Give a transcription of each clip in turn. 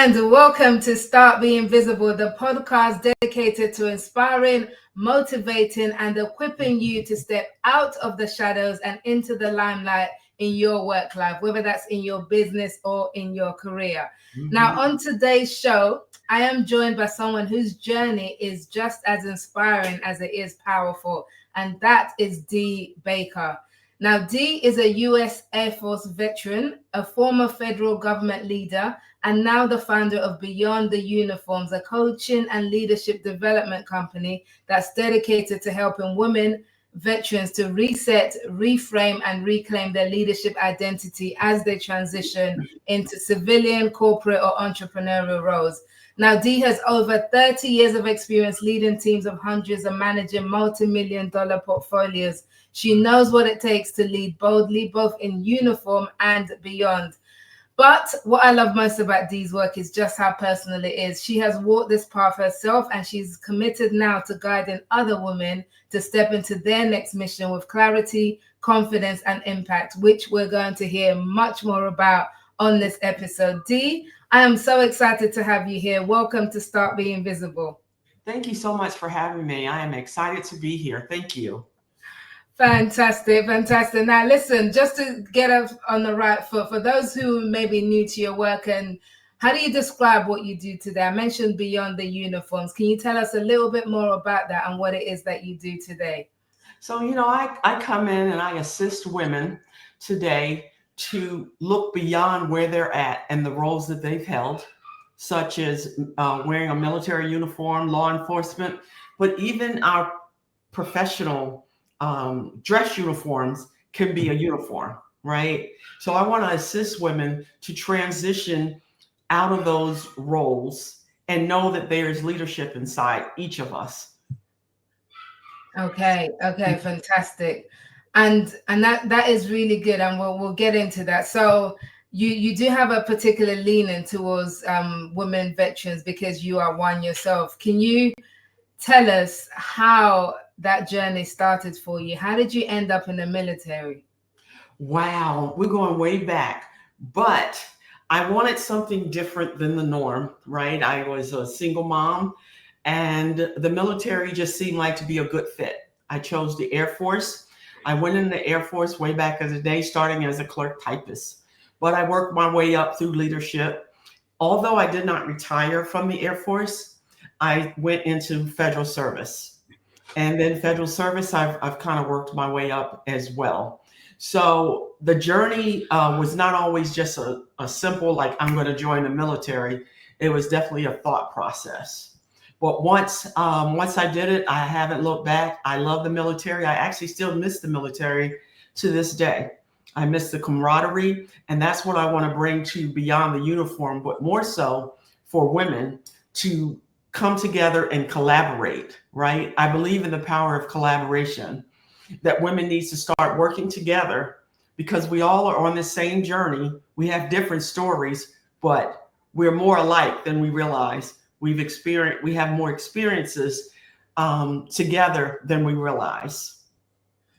And welcome to Start Being Visible, the podcast dedicated to inspiring, motivating, and equipping you to step out of the shadows and into the limelight in your work life, whether that's in your business or in your career. Now, on today's show, I am joined by someone whose journey is just as inspiring as it is powerful, and that is Dee Baker. Now, Dee is a U.S. Air Force veteran, a former federal government leader, and now the founder of Beyond the Uniforms, a coaching and leadership development company that's dedicated to helping women veterans to reset, reframe, and reclaim their leadership identity as they transition into civilian, corporate, or entrepreneurial roles. Now, Dee has over 30 years of experience leading teams of hundreds and managing multi-million-dollar portfolios. She knows what it takes to lead boldly, both in uniform and beyond. But what I love most about Dee's work is just how personal it is. She has walked this path herself, and she's committed now to guiding other women to step into their next mission with clarity, confidence, and impact, which we're going to hear much more about on this episode. Dee, I am so excited to have you here. Welcome to Start Being Visible. Thank you so much for having me. I am excited to be here. Thank you. Fantastic. Now, listen, just to get us on the right foot, for those who may be new to your work, and how do you describe what you do today? I mentioned Beyond the Uniforms. Can you tell us a little bit more about that and what it is that you do today? So, I come in and I assist women today to look beyond where they're at and the roles that they've held, such as wearing a military uniform, law enforcement, but even our professional dress uniforms can be a uniform, right? So I want to assist women to transition out of those roles and know that there's leadership inside each of us. Okay, fantastic. And that is really good, and we'll get into that. So you do have a particular leaning towards women veterans because you are one yourself. Can you tell us how that journey started for you? How did you end up in the military? Wow, we're going way back, but I wanted something different than the norm, right? I was a single mom, and the military just seemed like to be a good fit. I chose the Air Force. I went in the Air Force way back in the day, starting as a clerk typist, but I worked my way up through leadership. Although I did not retire from the Air Force, I went into federal service. And then federal service, I've kind of worked my way up as well. So the journey was not always just a simple, like, I'm going to join the military. It was definitely a thought process. But once I did it, I haven't looked back. I love the military. I actually still miss the military to this day. I miss the camaraderie. And that's what I want to bring to Beyond the Uniform, but more so for women to come together and collaborate, right? I believe in the power of collaboration, that women need to start working together because we all are on the same journey. We have different stories, but we're more alike than we realize. We have more experiences together than we realize.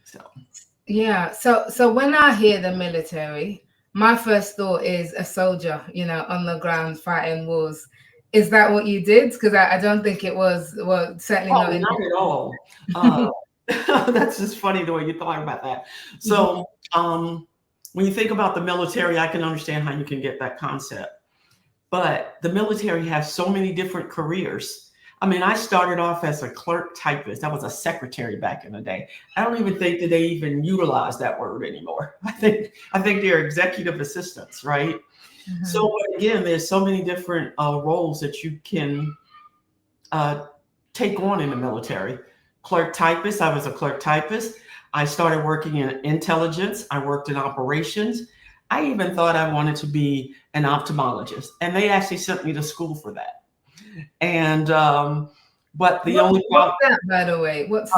So when I hear the military, my first thought is a soldier, on the ground fighting wars. Is that what you did? Because I don't think it was, well, certainly not. Not at all. That's just funny the way you thought about that. So when you think about the military, I can understand how you can get that concept. But the military has so many different careers. I mean, I started off as a clerk typist. I was a secretary back in the day. I don't even think that they even utilize that word anymore. I think they're executive assistants, right? Mm-hmm. So again, there's so many different roles that you can take on in the military. Clerk typist, I was a clerk typist. I started working in intelligence. I worked in operations. I even thought I wanted to be an ophthalmologist, and they actually sent me to school for that. And but the only problem, what's that, by the way? What's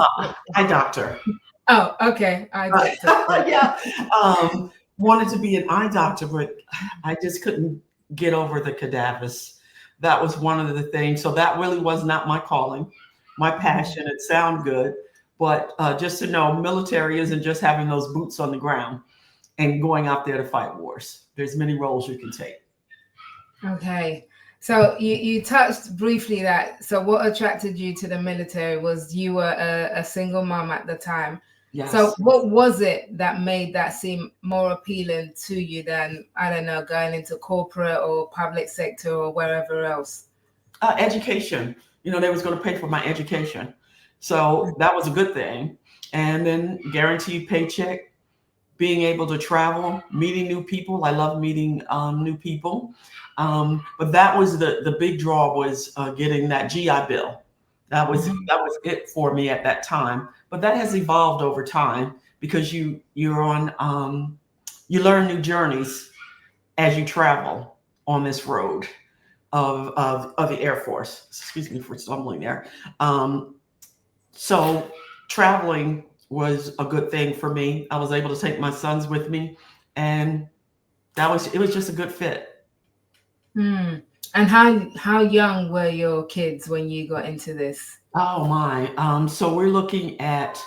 eye doctor? Oh, okay, eye doctor. Yeah. Wanted to be an eye doctor, but I just couldn't get over the cadavers. That was one of the things. So that really was not my calling, my passion. It sounded good, but just to know, military isn't just having those boots on the ground and going out there to fight wars. There's many roles you can take. Okay. So you touched briefly that. So what attracted you to the military was you were a single mom at the time. So Yes. what was it that made that seem more appealing to you than, I don't know, going into corporate or public sector or wherever else? Education. They was going to pay for my education. So that was a good thing. And then guaranteed paycheck, being able to travel, meeting new people. I love meeting new people. But that was the big draw was getting that GI Bill. That was it for me at that time. But that has evolved over time because you're on you learn new journeys as you travel on this road of the Air Force. Excuse me for stumbling there. Um, so traveling was a good thing for me. I was able to take my sons with me, and it was just a good fit. Hmm. And how young were your kids when you got into this? Oh my. So we're looking at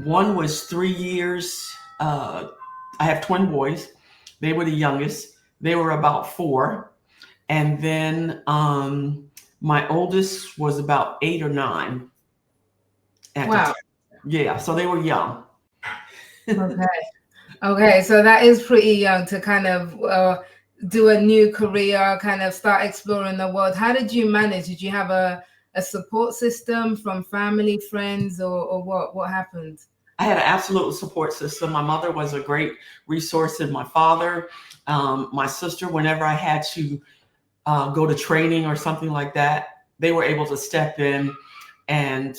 one was 3 years. I have twin boys. They were the youngest. They were about four. And then my oldest was about 8 or 9 at the Wow. time. Yeah, so they were young. Okay. Okay, so that is pretty young to kind of do a new career, kind of start exploring the world. How did you manage? Did you have a support system from family, friends, or what? What happened? I had an absolute support system. My mother was a great resource, and my father, my sister, whenever I had to go to training or something like that, they were able to step in and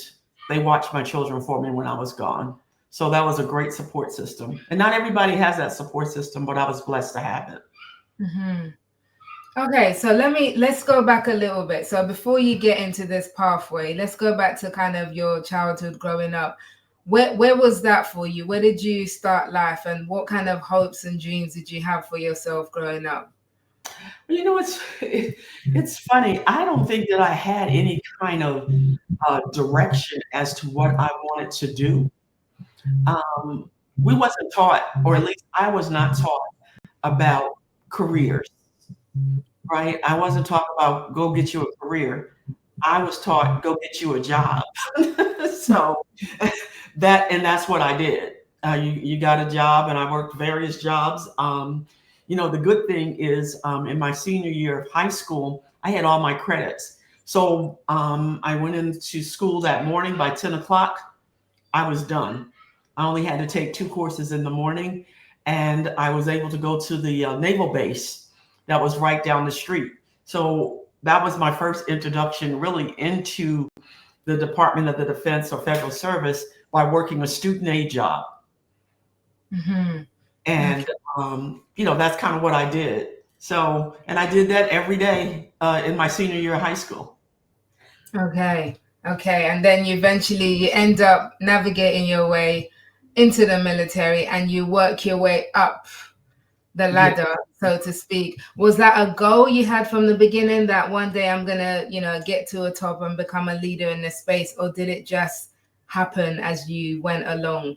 they watched my children for me when I was gone. So that was a great support system. And not everybody has that support system, but I was blessed to have it. Hmm. Okay, so let's go back a little bit. So before you get into this pathway, let's go back to kind of your childhood growing up. Where was that for you? Where did you start life, and what kind of hopes and dreams did you have for yourself growing up? It's funny. I don't think that I had any kind of direction as to what I wanted to do. Um, we wasn't taught, or at least I was not taught about careers, right? I wasn't taught about go get you a career. I was taught go get you a job. So that's what I did. You got a job, and I worked various jobs. The good thing is, in my senior year of high school, I had all my credits. So I went into school that morning. By 10 o'clock, I was done. I only had to take 2 courses in the morning, and I was able to go to the naval base that was right down the street. So that was my first introduction really into the Department of the Defense or Federal Service by working a student aid job. Hmm. And, that's kind of what I did. So, and I did that every day in my senior year of high school. Okay. Okay. And then you end up navigating your way into the military and you work your way up the Yeah. ladder, so to speak. Was that a goal you had from the beginning that one day I'm gonna, get to a top and become a leader in this space, or did it just happen as you went along?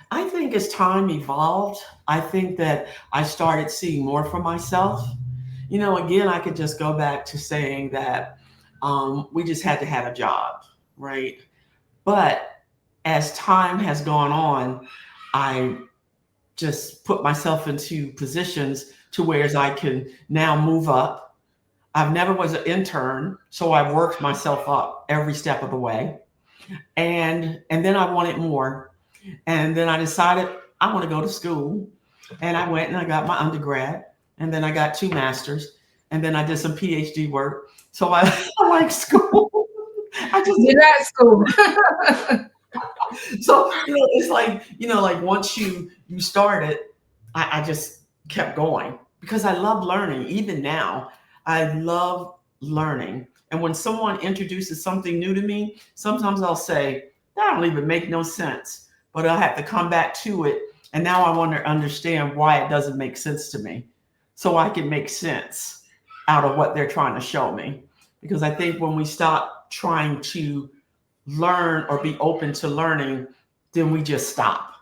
I think as time evolved, I think that I started seeing more for myself. Again, I could just go back to saying that we just had to have a job, right? But as time has gone on, I just put myself into positions to where I can now move up. I've never was an intern, so I worked myself up every step of the way. And then I wanted more. And then I decided I want to go to school. And I went and I got my undergrad. And then I got 2 masters. And then I did some PhD work. So I like school. I just You're at school. so it's like once you start it, I just kept going because I love learning. Even now, I love learning. And when someone introduces something new to me, sometimes I'll say, that don't even make no sense. But I'll have to come back to it. And now I want to understand why it doesn't make sense to me. So I can make sense out of what they're trying to show me. Because I think when we stop trying to learn or be open to learning, then we just stop.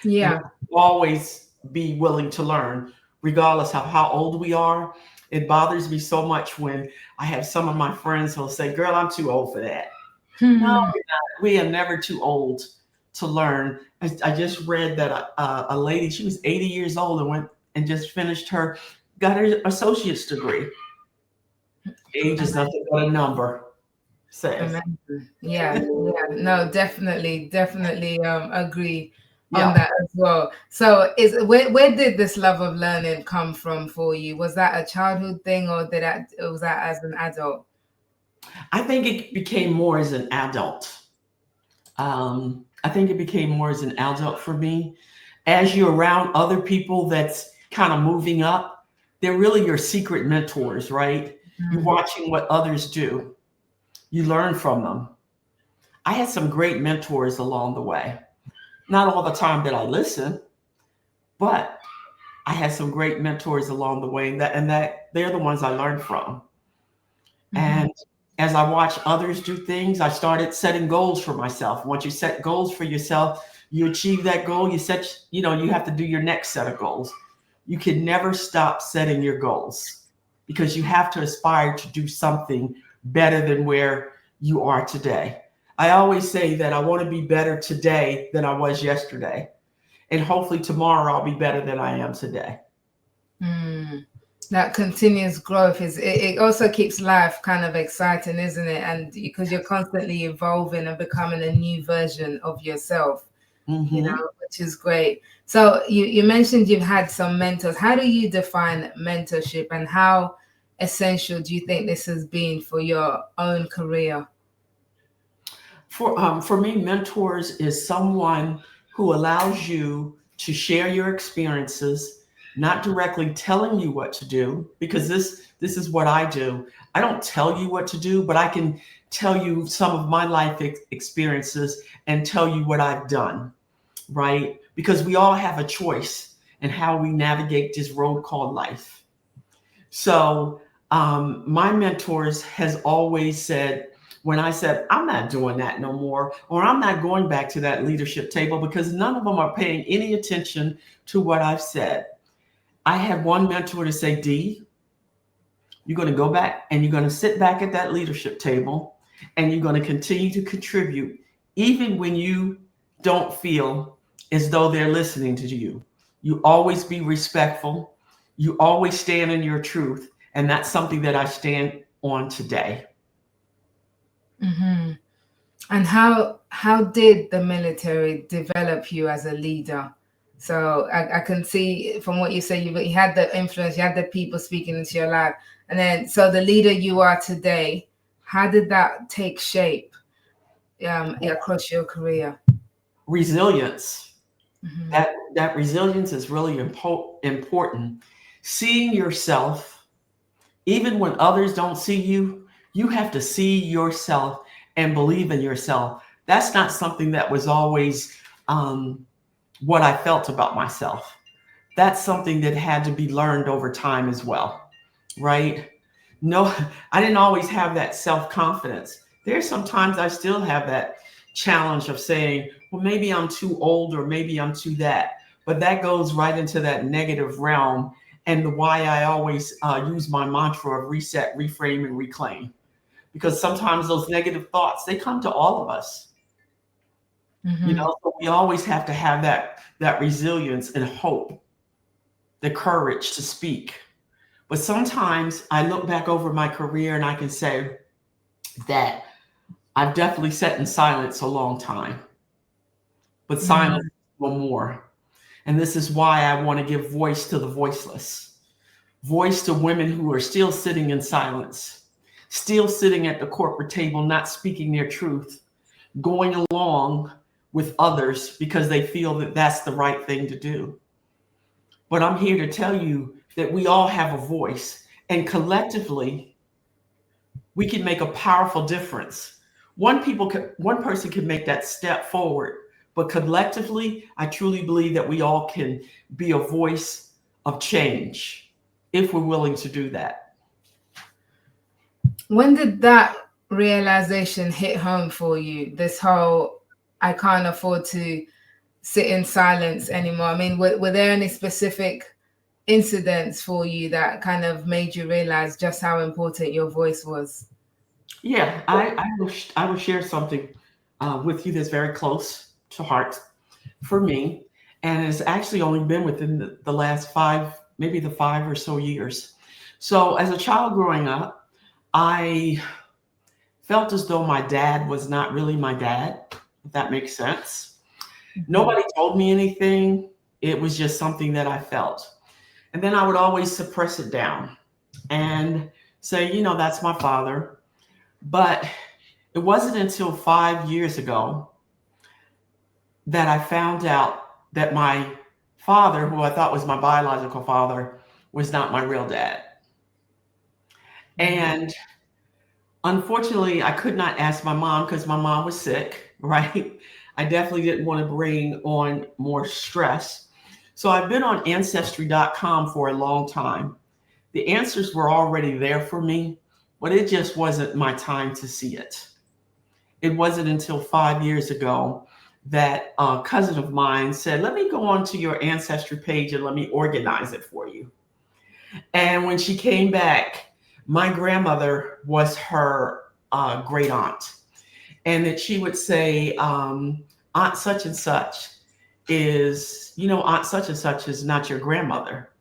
Yeah. Always be willing to learn, regardless of how old we are. It bothers me so much when I have some of my friends who'll say, "Girl, I'm too old for that." No, Hmm. we're not. We are never too old to learn. I just read that a lady, she was 80 years old and went and just got her associate's degree. Age is Amazing. nothing but a number, says. Amazing. Yeah, yeah. No, definitely agree on Yeah. that as well. So where did this love of learning come from for you? Was that a childhood thing or was that as an adult? I think it became more as an adult. I think it became more as an adult for me. As you're around other people that's kind of moving up, they're really your secret mentors, right? You're Mm. watching what others do, you learn from them. I had some great mentors along the way. Not all the time that I listen, but I had some great mentors along the way, and that they're the ones I learned from. Mhm. And as I watch others do things, I started setting goals for myself. Once you set goals for yourself, you achieve that goal, you have to do your next set of goals. You can never stop setting your goals because you have to aspire to do something better than where you are today. I always say that I want to be better today than I was yesterday. And hopefully tomorrow I'll be better than I am today. Mm. That continuous growth it also keeps life kind of exciting, isn't it? And because you're constantly evolving and becoming a new version of yourself, Hmm. which is great. So you mentioned you've had some mentors. How do you define mentorship and how essential do you think this has been for your own career? For me, mentors is someone who allows you to share your experiences, not directly telling you what to do, because this is what I do. I don't tell you what to do, but I can tell you some of my life experiences and tell you what I've done, right? Because we all have a choice in how we navigate this road called life. So my mentors has always said, when I said, I'm not doing that no more, or I'm not going back to that leadership table because none of them are paying any attention to what I've said. I had one mentor to say, Dee, you're going to go back and you're going to sit back at that leadership table and you're going to continue to contribute, even when you don't feel as though they're listening to you. You always be respectful. You always stand in your truth. And that's something that I stand on today. Hmm. And how did the military develop you as a leader? So I can see from what you say, you had the influence, you had the people speaking into your life, and then so the leader you are today, how did that take shape across your career? Resilience. Hmm. That resilience is really important. Seeing yourself, even when others don't see you, you have to see yourself and believe in yourself. That's not something that was always um, what I felt about myself. That's something that had to be learned over time as well, right? No, I didn't always have that self confidence. There's sometimes I still have that challenge of saying, well, maybe I'm too old or maybe I'm too that. But that goes right into that negative realm and the why I always use my mantra of reset, reframe, and reclaim. Because sometimes those negative thoughts, they come to all of us. Hmm. So we always have to have that resilience and hope, the courage to speak. But sometimes I look back over my career and I can say that I've definitely sat in silence a long time, but silence Hmm. no more. And this is why I want to give voice to the voiceless, voice to women who are still sitting in silence, still sitting at the corporate table, not speaking their truth, going along with others because they feel that that's the right thing to do. But I'm here to tell you that we all have a voice, and collectively, we can make a powerful difference. One person can make that step forward, but collectively, I truly believe that we all can be a voice of change if we're willing to do that. When did that realization hit home for you? This whole I can't afford to sit in silence anymore. I mean, were there any specific incidents for you that kind of made you realize just how important your voice was? Yeah, I will share something with you that's very close to heart for me, and it's actually only been within the last maybe the 5 or so years. So, as a child growing up, I felt as though my dad was not really my dad, if that makes sense. Mhm. Nobody told me anything. It was just something that I felt. And then I would always suppress it down and say, that's my father. But it wasn't until 5 years ago that I found out that my father, who I thought was my biological father, was not my real dad. And unfortunately, I could not ask my mom because my mom was sick, right? I definitely didn't want to bring on more stress. So I've been on ancestry.com for a long time. The answers were already there for me, but it just wasn't my time to see it. It wasn't until 5 years ago that a cousin of mine said, let me go onto your ancestry page and let me organize it for you. And when she came back, my grandmother was her great aunt. And that she would say, Aunt such and such Aunt such and such is not your grandmother.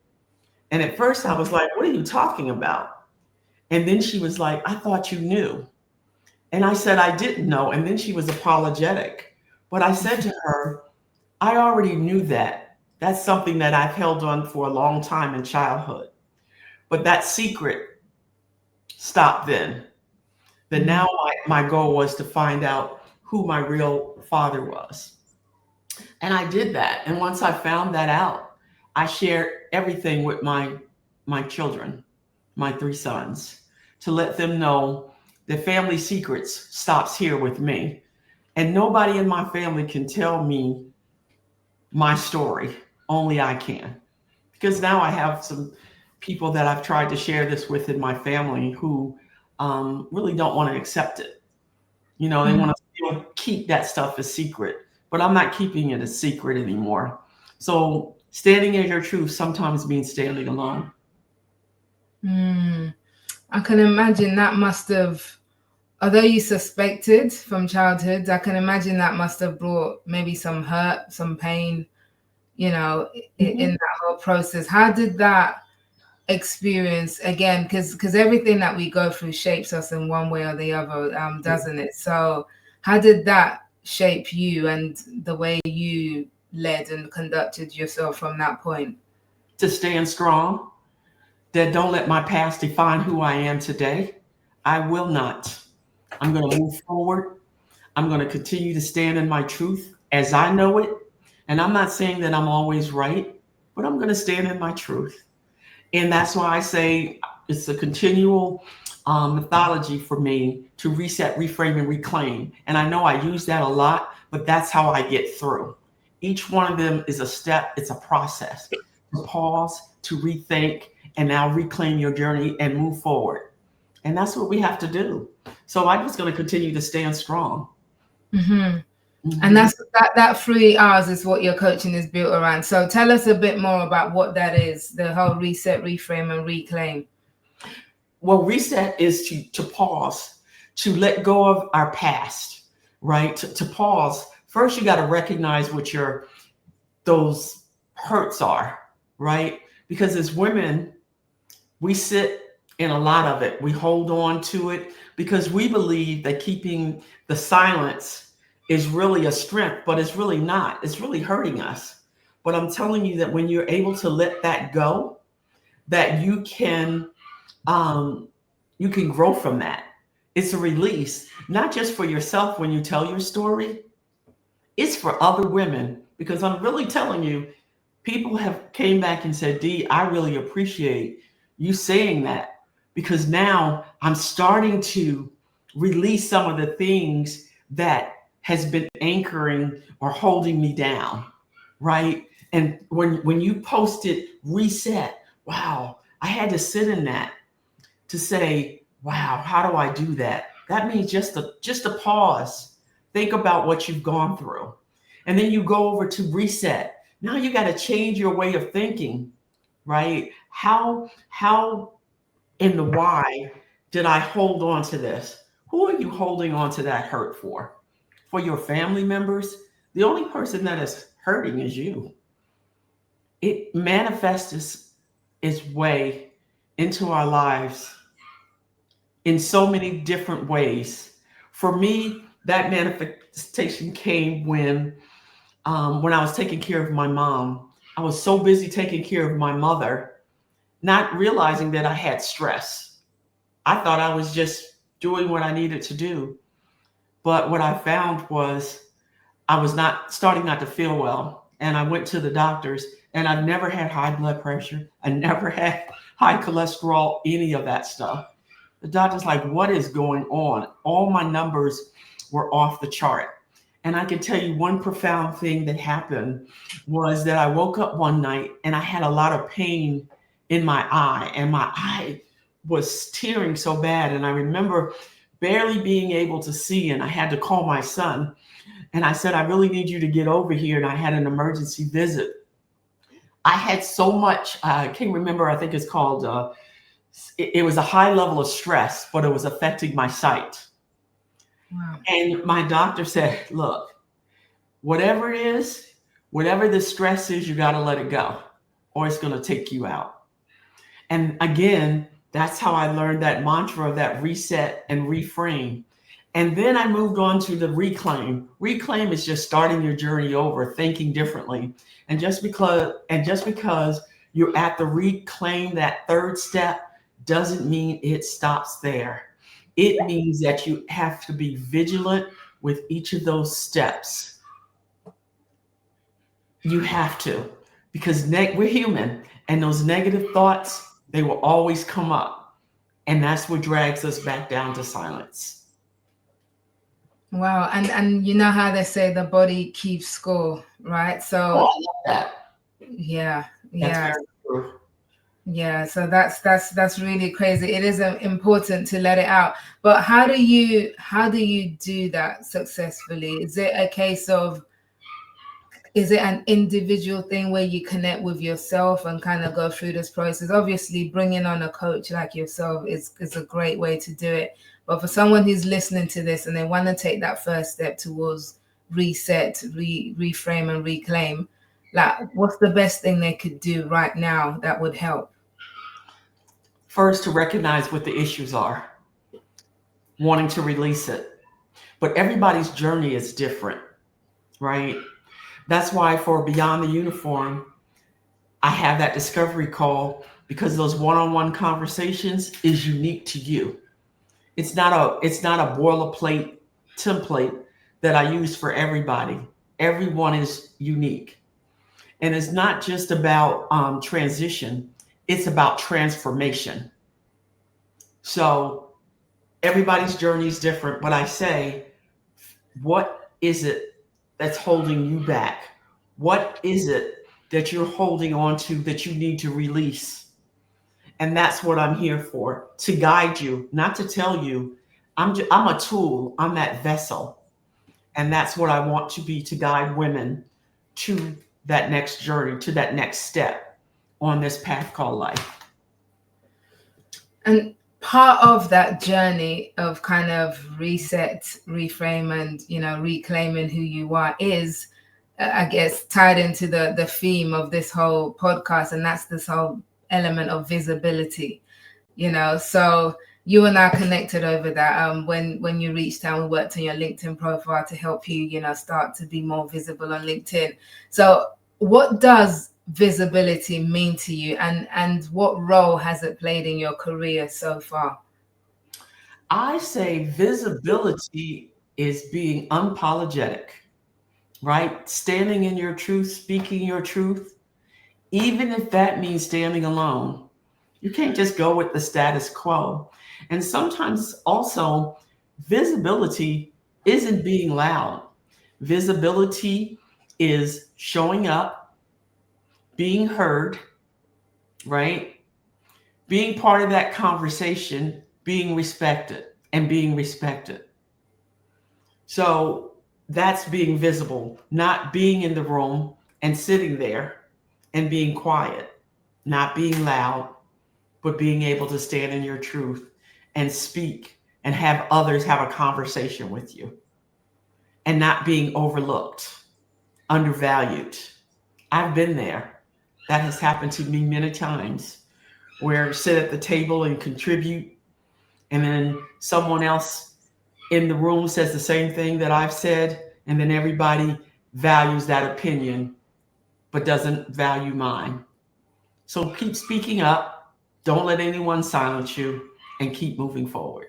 And at first I was like, what are you talking about? And then she was like, I thought you knew. And I said, I didn't know. And then she was apologetic. But I said to her, I already knew that. That's something that I've held on for a long time in childhood. But that secret stopped then. Then now my goal was to find out who my real father was. And I did that. And once I found that out, I shared everything with my children, my 3 sons, to let them know the family secrets stops here with me. And nobody in my family can tell me my story. Only I can. Because now I have some people that I've tried to share this with in my family who really don't want to accept it. They want to still keep that stuff a secret, but I'm not keeping it a secret anymore. So standing in your truth sometimes means standing alone. I can imagine that must have, although you suspected from childhood, I can imagine that must have brought maybe some hurt, some pain, in that whole process. How did that experience, again, because everything that we go through shapes us in one way or the other, doesn't it? So how did that shape you and the way you led and conducted yourself from that point? To stand strong, that don't let my past define who I am today. I will not. I'm going to move forward. I'm going to continue to stand in my truth as I know it. And I'm not saying that I'm always right, but I'm going to stand in my truth. And that's why I say it's a continual methodology for me to reset, reframe, and reclaim. And I know I use that a lot, but that's how I get through. Each one of them is a step, it's a process. To pause, to rethink, and now reclaim your journey and move forward. And that's what we have to do. So I'm just going to continue to stand strong. And that's that 3 hours is what your coaching is built around. So tell us a bit more about what that is, the whole reset, reframe, and reclaim. Well, reset is to pause, to let go of our past, right? To pause. First, you got to recognize what those hurts are, right? Because as women, we sit in a lot of it. We hold on to it because we believe that keeping the silence is really a strength, but it's really not. It's really hurting us. But I'm telling you that when you're able to let that go, that you can grow from that. It's a release, not just for yourself when you tell your story, it's for other women. Because I'm really telling you, people have came back and said, Dee, I really appreciate you saying that, because now I'm starting to release some of the things that has been anchoring or holding me down, right? And when you posted reset, wow, I had to sit in that to say, wow, how do I do that? That means just a pause. Think about what you've gone through. And then you go over to reset. Now you got to change your way of thinking. right? How in the why did I hold on to this? Who are you holding on to that hurt for? For your family members? The only person that is hurting is you. It manifests its way into our lives in so many different ways. For me, that manifestation came when I was taking care of my mom. I was so busy taking care of my mother, not realizing that I had stress. I thought I was just doing what I needed to do. But what I found was I was not starting not to feel well. And I went to the doctors, and I've never had high blood pressure. I never had high cholesterol, any of that stuff. The doctor's like, what is going on? All my numbers were off the chart. And I can tell you one profound thing that happened was that I woke up one night and I had a lot of pain in my eye, and my eye was tearing so bad. And I remember barely being able to see, and I had to call my son. And I said, I really need you to get over here. And I had an emergency visit. I had so much, I can't remember, I think it's called, it was a high level of stress, but it was affecting my sight. Wow. And my doctor said, look, whatever it is, whatever the stress is, you got to let it go, or it's going to take you out. And again, that's how I learned that mantra of that reset and reframe. And then I moved on to the reclaim. Reclaim is just starting your journey over, thinking differently. And just because you're at the reclaim, that third step, doesn't mean it stops there. It means that you have to be vigilant with each of those steps. You have to, because we're human, and those negative thoughts, they will always come up. And that's what drags us back down to silence. Wow. And you know how they say the body keeps score, right? So I love that. Yeah. That's very true. Yeah, so that's really crazy. It is important to let it out. But how do you do that successfully? Is it a case of, is it an individual thing where you connect with yourself and kind of go through this process? Obviously, bringing on a coach like yourself is a great way to do it. But for someone who's listening to this and they want to take that first step towards reset, reframe, and reclaim, like, what's the best thing they could do right now that would help? First, to recognize what the issues are, wanting to release it. But everybody's journey is different, right? That's why for Beyond the Uniform, I have that discovery call, because those one-on-one conversations is unique to you. It's not a boilerplate template that I use for everybody. Everyone is unique. And it's not just about transition, it's about transformation. So everybody's journey is different, but I say, what is it that's holding you back? What is it that you're holding on to that you need to release? And that's what I'm here for, to guide you, not to tell you. I'm a tool. I'm that vessel. And that's what I want to be, to guide women to that next journey, to that next step on this path called life. And part of that journey of kind of reset, reframe, and, you know, reclaiming who you are is, I guess, tied into the theme of this whole podcast, and that's this whole element of visibility, you know. So you and I connected over that. When you reached out, we worked on your LinkedIn profile to help you, you know, start to be more visible on LinkedIn. So what does visibility mean to you, and what role has it played in your career so far? I say visibility is being unapologetic, right? Standing in your truth, speaking your truth, even if that means standing alone. You can't just go with the status quo. And sometimes also, visibility isn't being loud. Visibility is showing up, being heard, right? Being part of that conversation, being respected and being respected. So that's being visible, not being in the room and sitting there and being quiet. not being loud, but being able to stand in your truth and speak and have others have a conversation with you and not being overlooked, undervalued. I've been there. That has happened to me many times where I sit at the table and contribute, and then someone else in the room says the same thing that I've said, and then everybody values that opinion but doesn't value mine. So keep speaking up. Don't let anyone silence you, and keep moving forward.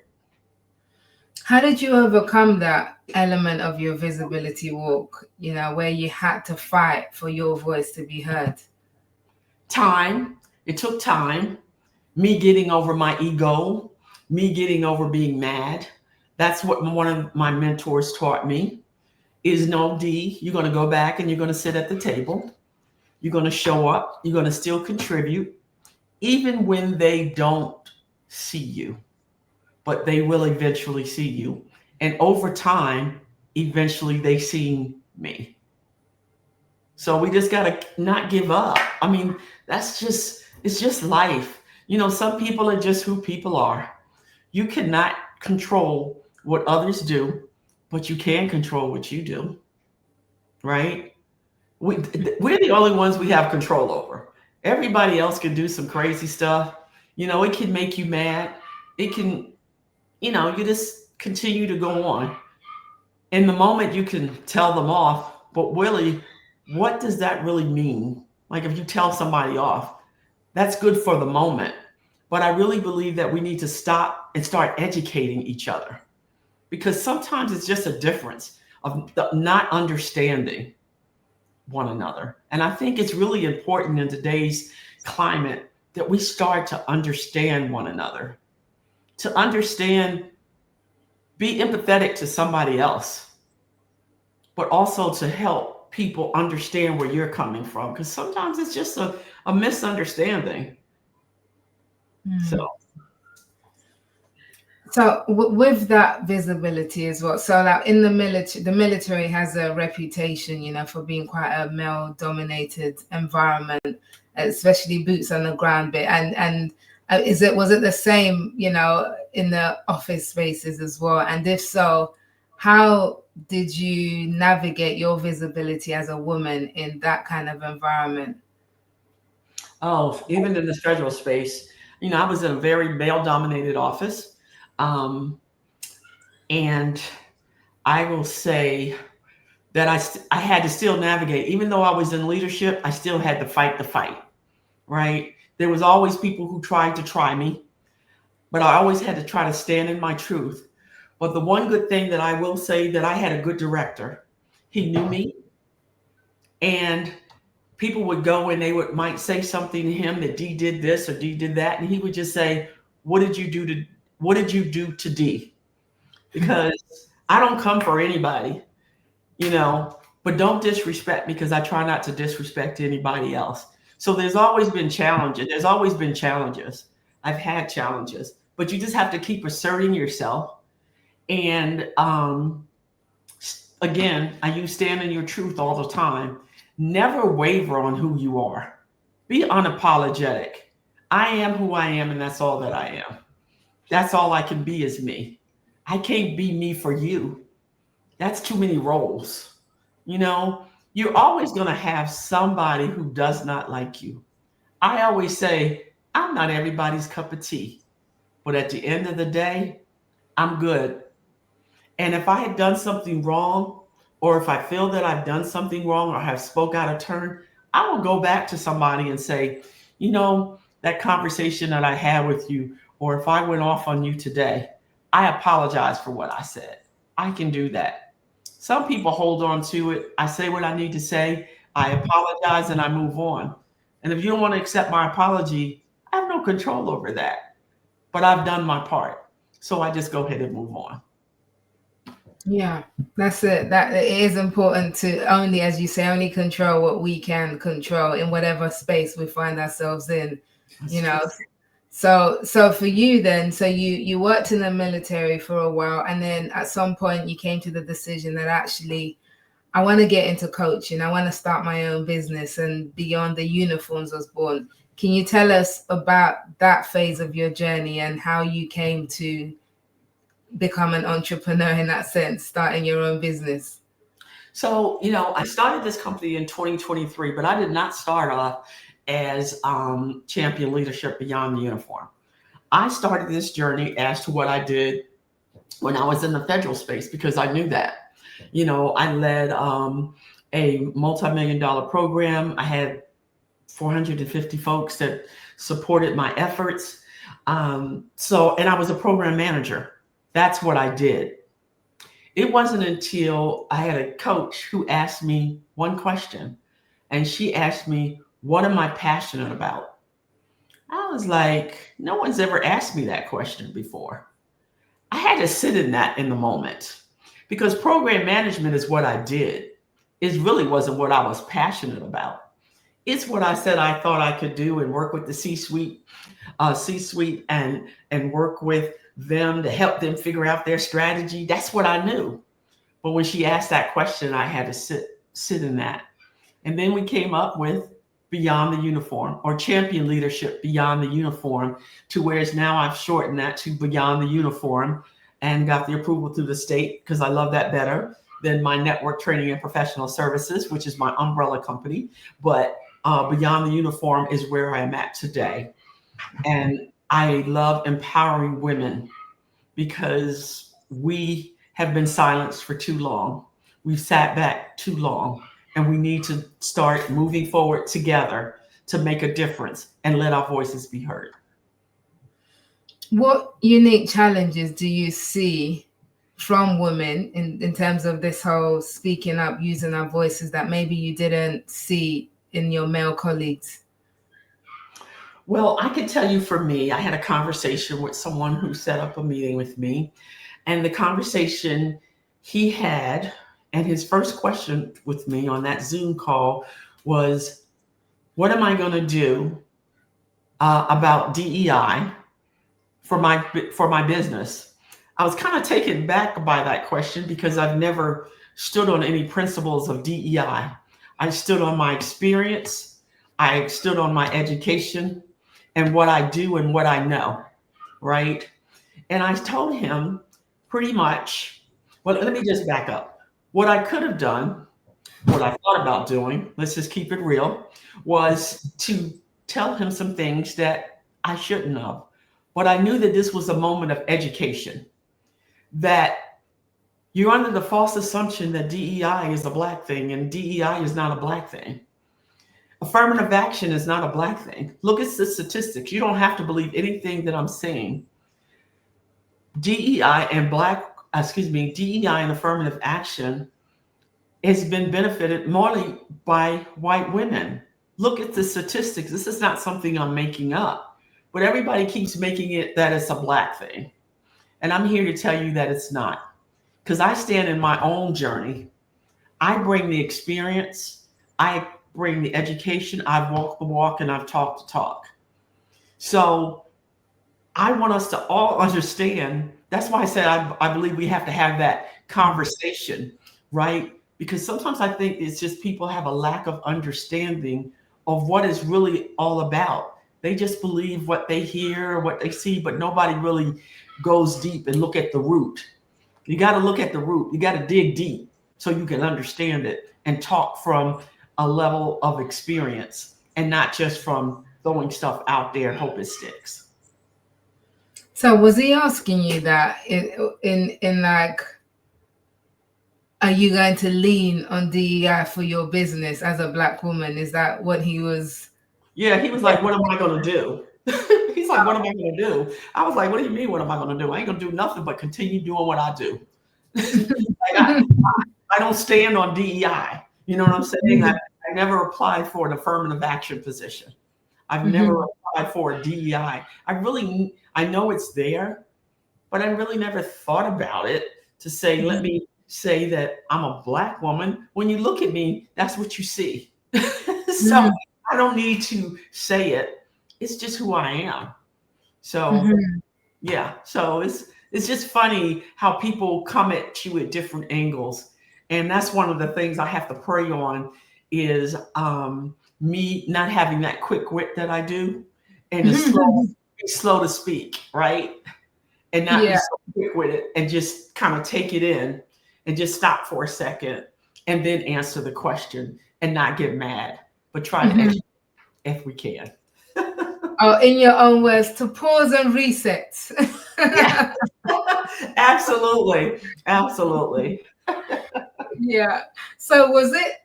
How did you overcome that element of your visibility walk, where you had to fight for your voice to be heard? Time. It took time. Me getting over my ego, me getting over being mad. That's what one of my mentors taught me is no, Dee, you're going to go back and you're going to sit at the table. You're going to show up. You're going to still contribute, even when they don't see you, but they will eventually see you. And over time, eventually they see me. So we just got to not give up. I mean, it's just life. Some people are just who people are. You cannot control what others do, but you can control what you do, right? We're the only ones we have control over. Everybody else can do some crazy stuff. It can make you mad. It can, you just continue to go on. In the moment, you can tell them off, but really, what does that really mean? Like if you tell somebody off, that's good for the moment. But I really believe that we need to stop and start educating each other, because sometimes it's just a difference of not understanding one another. And I think it's really important in today's climate that we start to understand one another, to understand, be empathetic to somebody else, but also to help people understand where you're coming from. Because sometimes it's just a misunderstanding. So with that visibility as well, so like in the military has a reputation, for being quite a male-dominated environment, especially boots on the ground bit. And was it the same, in the office spaces as well? And if so, how did you navigate your visibility as a woman in that kind of environment? Oh, even in the federal space, I was in a very male-dominated office. And I will say that I had to still navigate, even though I was in leadership, I still had to fight the fight, right? There was always people who tried to try me, but I always had to try to stand in my truth. But the one good thing that I will say, that I had a good director. He knew me, and people would go and they might say something to him that Dee did this or Dee did that, and he would just say, what did you do to Dee? Because I don't come for anybody, but don't disrespect me, because I try not to disrespect anybody else. So there's always been challenges. There's always been challenges. I've had challenges, but you just have to keep asserting yourself. And again, I use stand in your truth all the time. Never waver on who you are. Be unapologetic. I am who I am, and that's all that I am. That's all I can be is me. I can't be me for you. That's too many roles. You're always going to have somebody who does not like you. I always say, I'm not everybody's cup of tea, but at the end of the day, I'm good. And if I had done something wrong, or if I feel that I've done something wrong or have spoke out of turn, I will go back to somebody and say, that conversation that I had with you, or if I went off on you today, I apologize for what I said. I can do that. Some people hold on to it. I say what I need to say. I apologize and I move on. And if you don't want to accept my apology, I have no control over that. But I've done my part. So I just go ahead and move on. Yeah, that's it. That it is important to only, as you say, only control what we can control in whatever space we find ourselves in. So for you then, so you worked in the military for a while, and then at some point you came to the decision that actually I want to get into coaching. I want to start my own business, and Beyond the Uniforms was born. Can you tell us about that phase of your journey and how you came to become an entrepreneur in that sense, starting your own business? So, I started this company in 2023, but I did not start off as champion leadership beyond the uniform. I started this journey as to what I did when I was in the federal space, because I knew that. I led a multimillion-dollar program. I had 450 folks that supported my efforts. And I was a program manager. That's what I did. It wasn't until I had a coach who asked me one question, and she asked me, what am I passionate about? I was like, no one's ever asked me that question before. I had to sit in that in the moment, because program management is what I did. It really wasn't what I was passionate about. It's what I said I thought I could do, and work with the C-suite and work with them to help them figure out their strategy. That's what I knew. But when she asked that question, I had to sit in that. And then we came up with Beyond the Uniform, or Champion Leadership Beyond the Uniform, to whereas now I've shortened that to Beyond the Uniform and got the approval through the state, because I love that better than my network training and professional services, which is my umbrella company. But Beyond the Uniform is where I am at today. And I love empowering women, because we have been silenced for too long. We've sat back too long, and we need to start moving forward together to make a difference and let our voices be heard. What unique challenges do you see from women in terms of this whole speaking up, using our voices, that maybe you didn't see in your male colleagues? Well, I can tell you, for me, I had a conversation with someone who set up a meeting with me, and the conversation he had, and his first question with me on that Zoom call was, what am I going to do about DEI for my business? I was kind of taken back by that question, because I've never stood on any principles of DEI. I stood on my experience. I stood on my education and what I do and what I know, right? And I told him pretty much, well, let me just back up. What I could have done, what I thought about doing, let's just keep it real, was to tell him some things that I shouldn't have. But I knew that this was a moment of education, that you're under the false assumption that DEI is a Black thing, and DEI is not a Black thing. Affirmative action is not a Black thing. Look at the statistics. You don't have to believe anything that I'm saying. DEI and DEI and affirmative action has been benefited morely by white women. Look at the statistics. This is not something I'm making up, but everybody keeps making it that it's a Black thing. And I'm here to tell you that it's not, because I stand in my own journey. I bring the experience. I bring the education. I've walked the walk, and I've talked the talk. So I want us to all understand. That's why I said I believe we have to have that conversation, right? Because sometimes I think it's just people have a lack of understanding of what it's really all about. They just believe what they hear, what they see, but nobody really goes deep and look at the root. You got to look at the root. You got to dig deep so you can understand it and talk from a level of experience, and not just from throwing stuff out there and hope it sticks. So was he asking you that in like, are you going to lean on DEI for your business as a Black woman? Is that what he was? Yeah, he was like, what am I going to do? He's like, what am I going to do? I was like, what do you mean, what am I going to do? I ain't going to do nothing but continue doing what I do. I don't stand on DEI. You know what I'm saying? I never applied for an affirmative action position. I've never applied for a DEI. I know it's there, but I really never thought about it to say, let me say that I'm a Black woman. When you look at me, that's what you see. So I don't need to say it. It's just who I am. So yeah. So it's just funny how people come at you at different angles. And that's one of the things I have to pray on is me not having that quick wit that I do, and be slow to speak, right? And not be Yeah. so quick with it, and just kind of take it in and just stop for a second and then answer the question and not get mad, but try to educate if we can. Oh, in your own words, to pause and reset. Yeah, absolutely. Absolutely. Yeah. So was it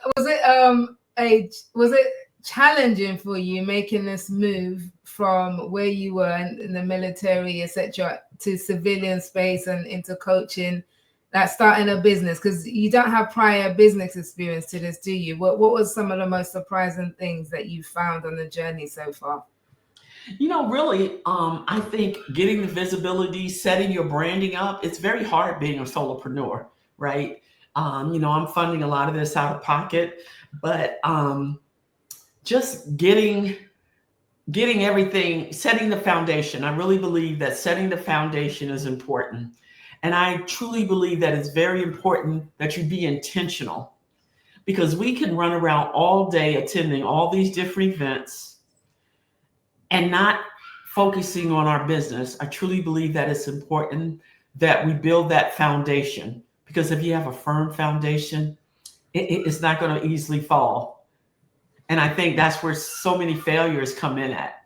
challenging for you making this move from where you were in the military, etc., to civilian space and into coaching, that starting a business? Because you don't have prior business experience to this, do you? What was some of the most surprising things that you found on the journey so far? Really, I think getting the visibility, setting your branding up, it's very hard being a solopreneur, right? I'm funding a lot of this out of pocket, but just getting everything, setting the foundation. I really believe that setting the foundation is important. And I truly believe that it's very important that you be intentional, because we can run around all day attending all these different events and not focusing on our business. I truly believe that it's important that we build that foundation, because if you have a firm foundation, it's not going to easily fall. And I think that's where so many failures come in at.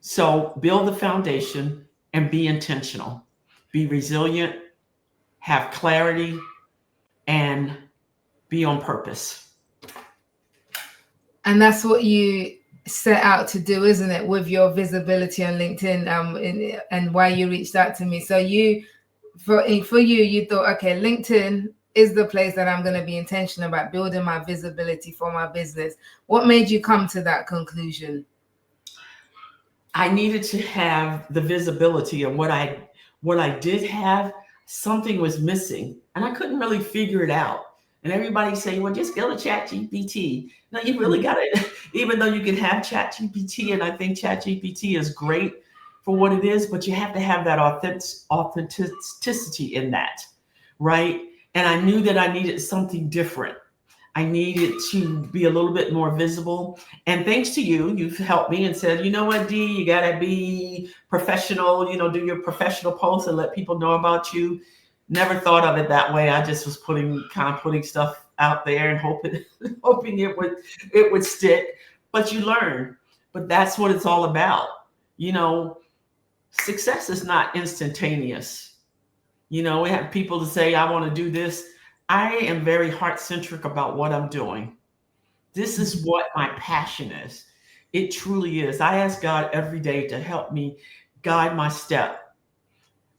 So build the foundation and be intentional, be resilient, have clarity, and be on purpose. And that's what you set out to do, isn't it, with your visibility on LinkedIn, and why you reached out to me. So you thought, okay, LinkedIn is the place that I'm going to be intentional about building my visibility for my business. What made you come to that conclusion? I needed to have the visibility, and what I did have, something was missing, and I couldn't really figure it out. And everybody saying, well, just go to Chat GPT. No, you really got it. Even though you can have Chat GPT, and I think Chat GPT is great for what it is, but you have to have that authenticity in that, right? And I knew that I needed something different. I needed to be a little bit more visible. And thanks to you, you've helped me and said, you know what, Dee, you got to be professional, do your professional posts and let people know about you. Never thought of it that way. I just was putting stuff out there and hoping it would stick. But you learn. But that's what it's all about. Success is not instantaneous. We have people to say, I want to do this. I am very heart-centric about what I'm doing. This is what my passion is. It truly is. I ask God every day to help me guide my step,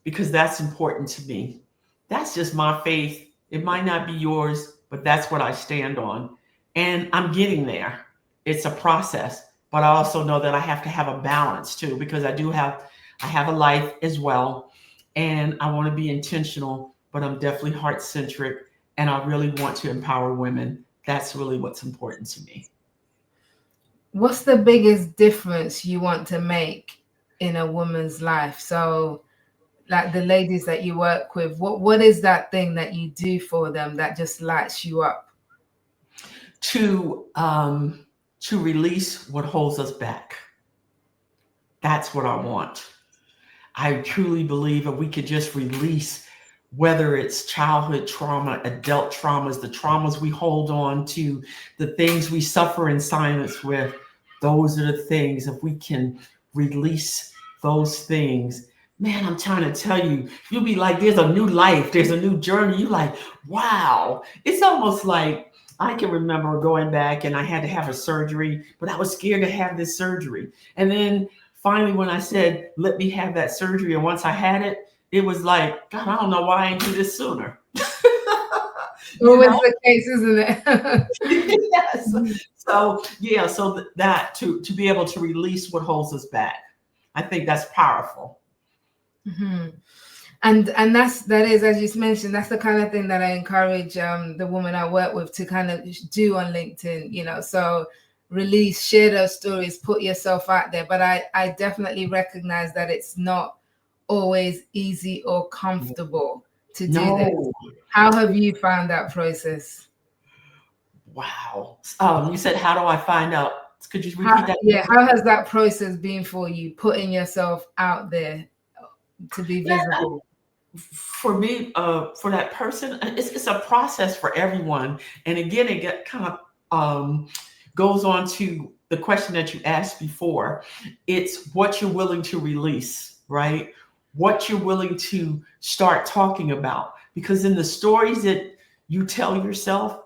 because that's important to me. That's just my faith. It might not be yours, but that's what I stand on. And I'm getting there. It's a process, but I also know that I have to have a balance too, because I have a life as well. And I want to be intentional, but I'm definitely heart-centric, and I really want to empower women. That's really what's important to me. What's the biggest difference you want to make in a woman's life? So, like the ladies that you work with, what is that thing that you do for them that just lights you up? To release what holds us back. That's what I want. I truly believe if we could just release, whether it's childhood trauma, adult traumas, the traumas we hold on to, the things we suffer in silence with, those are the things. If we can release those things, man, I'm trying to tell you, you'll be like, there's a new life, there's a new journey. You're like, wow. It's almost like I can remember going back and I had to have a surgery, but I was scared to have this surgery. And then finally, when I said, let me have that surgery, and once I had it, it was like, God, I don't know why I didn't do this sooner. Always the case, isn't it? Yes. So yeah, so that to be able to release what holds us back, I think that's powerful. Mm-hmm. And that is, as you mentioned, that's the kind of thing that I encourage the woman I work with to kind of do on LinkedIn. So release, share those stories, put yourself out there. But I definitely recognize that it's not always easy or comfortable to do this? No. How have you found that process? Wow. You said, how do I find out? Could you repeat that? Yeah, how has that process been for you, putting yourself out there to be visible? For me, for that person, it's a process for everyone. And again, it kind of goes on to the question that you asked before. It's what you're willing to release, right? What you're willing to start talking about. Because in the stories that you tell yourself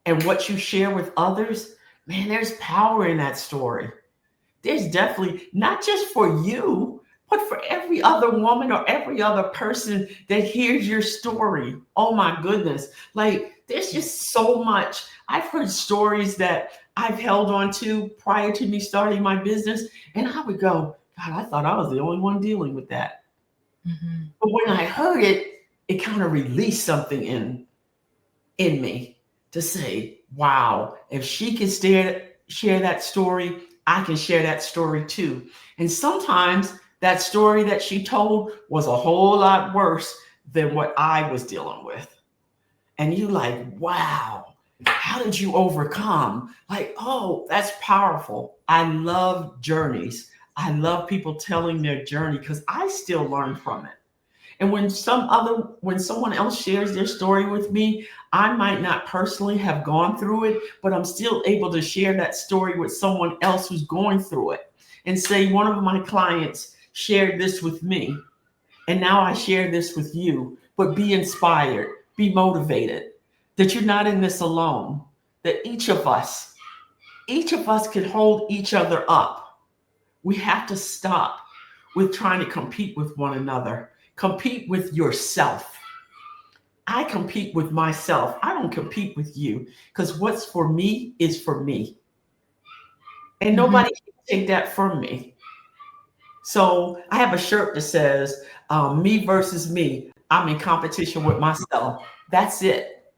and what you share with others, man, there's power in that story. There's definitely not just for you, but for every other woman or every other person that hears your story. Oh my goodness. Like, there's just so much. I've heard stories that I've held on to prior to me starting my business, and I would go, God, I thought I was the only one dealing with that. Mm-hmm. But when I heard it, it kind of released something in me to say, wow, if she can share that story, I can share that story too. And sometimes that story that she told was a whole lot worse than what I was dealing with. And you like, wow, how did you overcome? Like, oh, that's powerful. I love journeys. I love people telling their journey because I still learn from it. And when someone else shares their story with me, I might not personally have gone through it, but I'm still able to share that story with someone else who's going through it and say, one of my clients shared this with me, and now I share this with you. But be inspired, be motivated, that you're not in this alone, that each of us can hold each other up. We have to stop with trying to compete with one another. Compete with yourself. I compete with myself. I don't compete with you, because what's for me is for me. And nobody can take that from me. So I have a shirt that says, me versus me. I'm in competition with myself. That's it.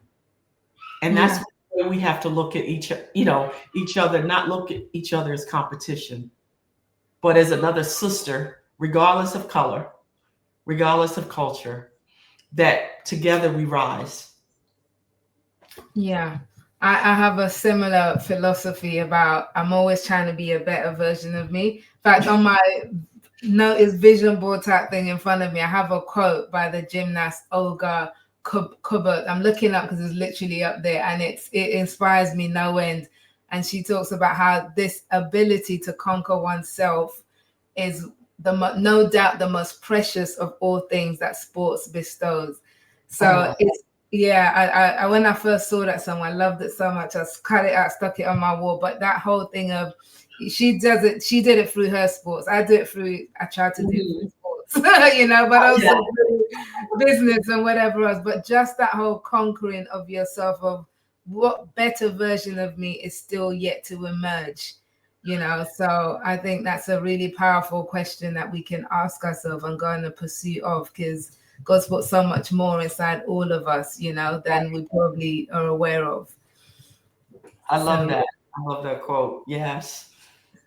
And that's where we have to look at each other, not look at each other as competition, but as another sister, regardless of color, regardless of culture, that together we rise. Yeah. I have a similar philosophy about I'm always trying to be a better version of me. In fact, on my notice vision board type thing in front of me, I have a quote by the gymnast Olga Kubot. I'm looking up because it's literally up there, and it inspires me no end. And she talks about how this ability to conquer oneself is no doubt the most precious of all things that sports bestows. So it's, yeah, I when I first saw that song, I loved it so much. I cut it out, stuck it on my wall. But that whole thing of she did it through her sports. I try to do it through sports, but also through business and whatever else. But just that whole conquering of yourself, of what better version of me is still yet to emerge. So I think that's a really powerful question that we can ask ourselves and go in the pursuit of, because God's put so much more inside all of us, than we probably are aware of. I love that. I love that quote. Yes.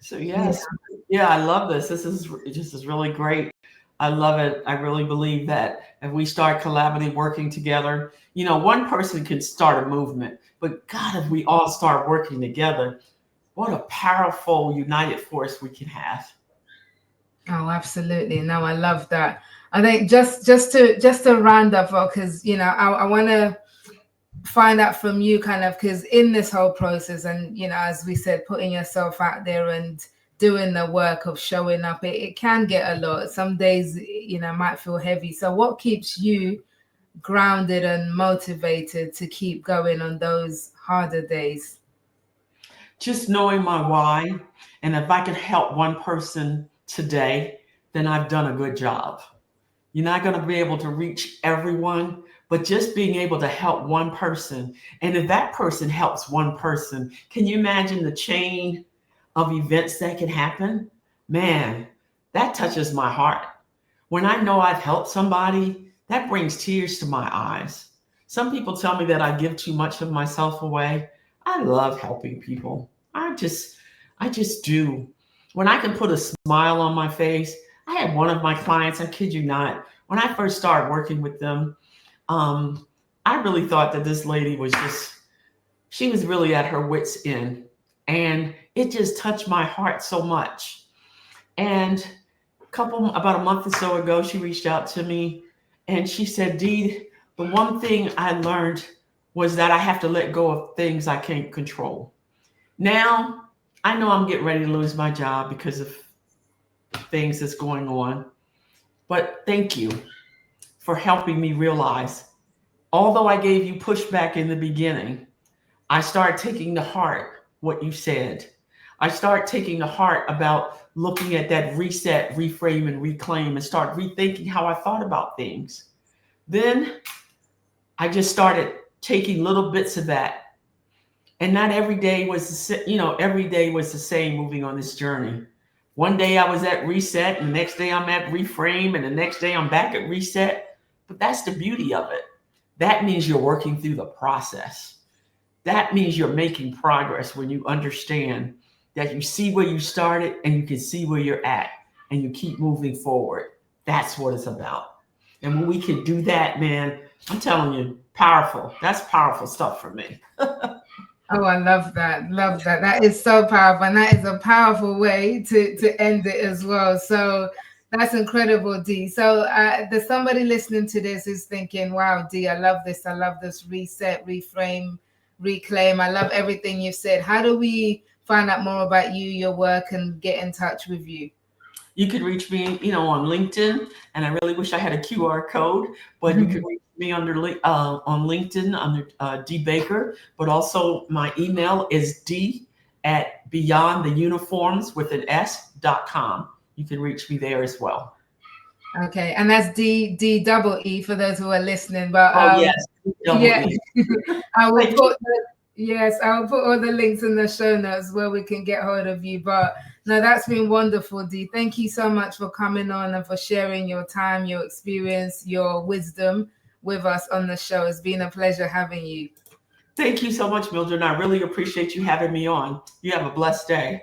So yes. Yeah, I love this. This is really great. I love it. I really believe that if we start collaboratively working together, one person can start a movement, but God, if we all start working together, what a powerful united force we can have. Oh, absolutely. No, I love that. I think just to round up, because I want to find out from you kind of, because in this whole process, and as we said, putting yourself out there and doing the work of showing up, it can get a lot. Some days might feel heavy. So what keeps you grounded and motivated to keep going on those harder days? Just knowing my why, and if I can help one person today, then I've done a good job. You're not going to be able to reach everyone, but just being able to help one person. And if that person helps one person, can you imagine the chain of events that can happen? Man, that touches my heart. When I know I've helped somebody, that brings tears to my eyes. Some people tell me that I give too much of myself away. I love helping people. I just do. When I can put a smile on my face, I had one of my clients, I kid you not, when I first started working with them, I really thought that this lady was she was really at her wit's end. And it just touched my heart so much. And about a month or so ago, she reached out to me and she said, Dee, the one thing I learned was that I have to let go of things I can't control. Now, I know I'm getting ready to lose my job because of things that's going on. But thank you for helping me realize, although I gave you pushback in the beginning, I started taking to heart what you said. I started taking to heart about looking at that reset, reframe, and reclaim and start rethinking how I thought about things. Then I just started taking little bits of that. And not every day was every day was the same moving on this journey. One day I was at reset, and the next day I'm at reframe, and the next day I'm back at reset. But that's the beauty of it. That means you're working through the process. That means you're making progress when you understand that you see where you started and you can see where you're at and you keep moving forward. That's what it's about. And when we can do that, man, I'm telling you, powerful. That's powerful stuff for me. Oh, I love that. Love that. That is so powerful. And that is a powerful way to end it as well. So that's incredible, Dee. So there's somebody listening to this who's thinking, wow, Dee, I love this. I love this reset, reframe, reclaim. I love everything you've said. How do we find out more about you, your work, and get in touch with you? You could reach me, on LinkedIn, and I really wish I had a QR code, but you could reach me on LinkedIn under Dee Baker, but also my email is d@beyondtheuniforms.com. You can reach me there as well. Okay, and that's D-double-E for those who are listening. But yes, yeah, I will put all the links in the show notes where we can get hold of you. But no, that's been wonderful, Dee. Thank you so much for coming on and for sharing your time, your experience, your wisdom with us on the show. It's been a pleasure having you. Thank you so much, Mildred. I really appreciate you having me on. You have a blessed day.